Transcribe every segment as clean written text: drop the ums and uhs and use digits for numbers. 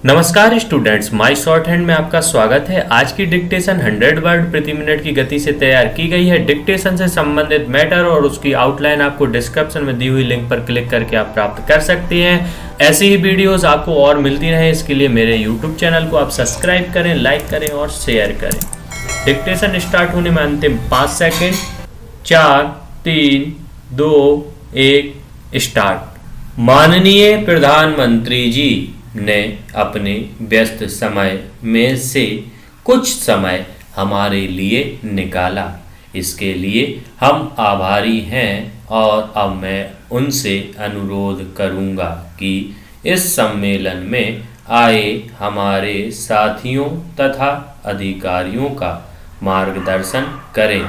नमस्कार students, my short hand में आपका स्वागत है। आज की डिक्टेशन 100 वर्ड प्रति मिनट की गति से तैयार की गई है। डिक्टेशन से संबंधित मैटर और उसकी आउटलाइन आपको डिस्क्रिप्शन में दी हुई लिंक पर क्लिक करके आप प्राप्त कर सकते हैं। ऐसी ही वीडियोस आपको और मिलती रहे, इसके लिए मेरे यूट्यूब चैनल को आप सब्सक्राइब करें, लाइक करें और शेयर करें। डिक्टेशन स्टार्ट होने में अंतिम 5 सेकेंड। 4, 3, 2, 1 स्टार्ट। माननीय प्रधानमंत्री जी ने अपने व्यस्त समय में से कुछ समय हमारे लिए निकाला, इसके लिए हम आभारी हैं और अब मैं उनसे अनुरोध करूंगा कि इस सम्मेलन में आए हमारे साथियों तथा अधिकारियों का मार्गदर्शन करें।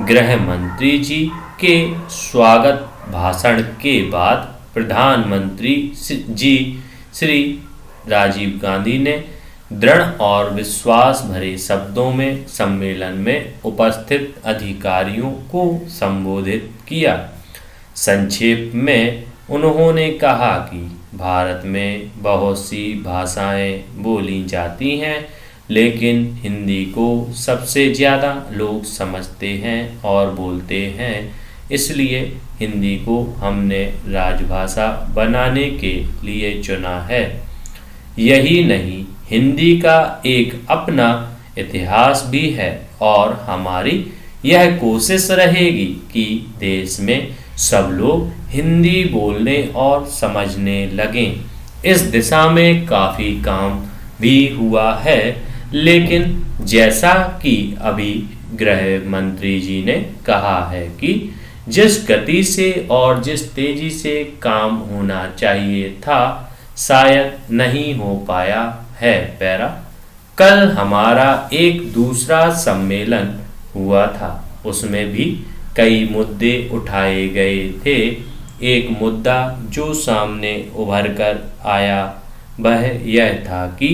गृह मंत्री जी के स्वागत भाषण के बाद प्रधानमंत्री जी श्री राजीव गांधी ने दृढ़ और विश्वास भरे शब्दों में सम्मेलन में उपस्थित अधिकारियों को संबोधित किया। संक्षेप में उन्होंने कहा कि भारत में बहुत सी भाषाएं बोली जाती हैं, लेकिन हिंदी को सबसे ज़्यादा लोग समझते हैं और बोलते हैं। इसलिए हिंदी को हमने राजभाषा बनाने के लिए चुना है। यही नहीं, हिंदी का एक अपना इतिहास भी है और हमारी यह कोशिश रहेगी कि देश में सब लोग हिंदी बोलने और समझने लगें। इस दिशा में काफ़ी काम भी हुआ है, लेकिन जैसा कि अभी गृह मंत्री जी ने कहा है कि जिस गति से और जिस तेजी से काम होना चाहिए था, शायद नहीं हो पाया है। पैरा कल हमारा एक दूसरा सम्मेलन हुआ था, उसमें भी कई मुद्दे उठाए गए थे। एक मुद्दा जो सामने उभर कर आया वह यह था कि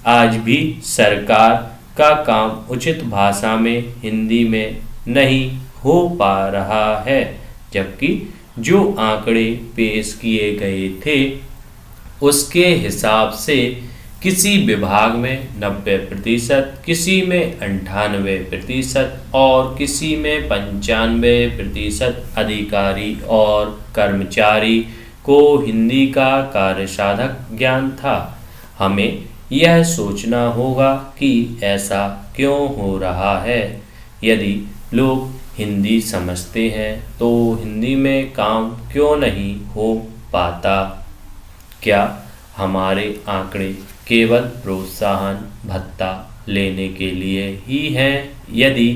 आज भी सरकार का काम उचित भाषा में हिंदी में नहीं हो पा रहा है, जबकि जो आंकड़े पेश किए गए थे उसके हिसाब से किसी विभाग में 90%, किसी में 98% और किसी में 95% अधिकारी और कर्मचारी को हिंदी का कार्यसाधक ज्ञान था। हमें यह सोचना होगा कि ऐसा क्यों हो रहा है। यदि लोग हिंदी समझते हैं तो हिंदी में काम क्यों नहीं हो पाता? क्या हमारे आंकड़े केवल प्रोत्साहन भत्ता लेने के लिए ही हैं? यदि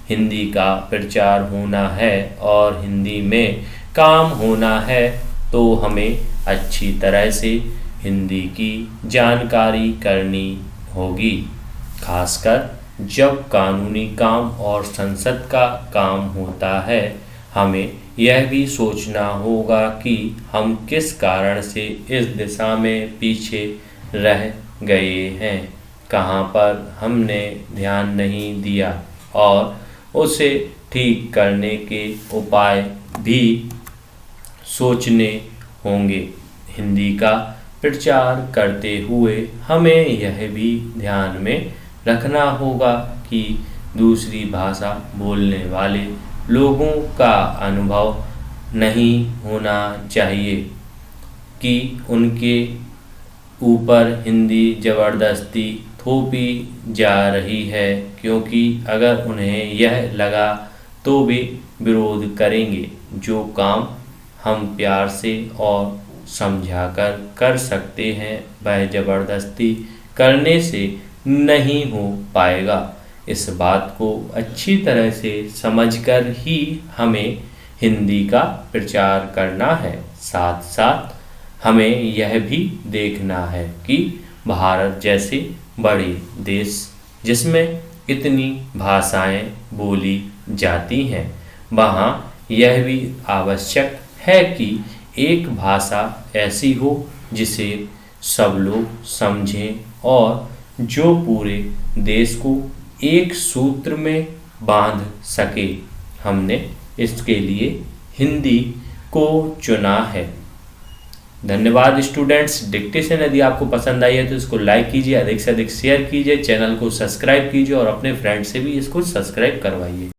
हिंदी का प्रचार होना है और हिंदी में काम होना है तो हमें अच्छी तरह से हिंदी की जानकारी करनी होगी, खासकर जब कानूनी काम और संसद का काम होता है। हमें यह भी सोचना होगा कि हम किस कारण से इस दिशा में पीछे रह गए हैं, कहाँ पर हमने ध्यान नहीं दिया और उसे ठीक करने के उपाय भी सोचने होंगे। हिंदी का प्रचार करते हुए हमें यह भी ध्यान में रखना होगा कि दूसरी भाषा बोलने वाले लोगों का अनुभव नहीं होना चाहिए कि उनके ऊपर हिंदी ज़बरदस्ती थोपी जा रही है, क्योंकि अगर उन्हें यह लगा तो वे विरोध करेंगे। जो काम हम प्यार से और समझाकर कर सकते हैं वह ज़बरदस्ती करने से नहीं हो पाएगा। इस बात को अच्छी तरह से समझकर ही हमें हिंदी का प्रचार करना है। साथ साथ हमें यह भी देखना है कि भारत जैसे बड़े देश जिसमें इतनी भाषाएं बोली जाती हैं, वहाँ यह भी आवश्यक है कि एक भाषा ऐसी हो जिसे सब लोग समझें और जो पूरे देश को एक सूत्र में बांध सके। हमने इसके लिए हिंदी को चुना है। धन्यवाद स्टूडेंट्स। डिक्टेशन यदि आपको पसंद आई है तो इसको लाइक कीजिए, अधिक से अधिक शेयर कीजिए, चैनल को सब्सक्राइब कीजिए और अपने फ्रेंड से भी इसको सब्सक्राइब करवाइए।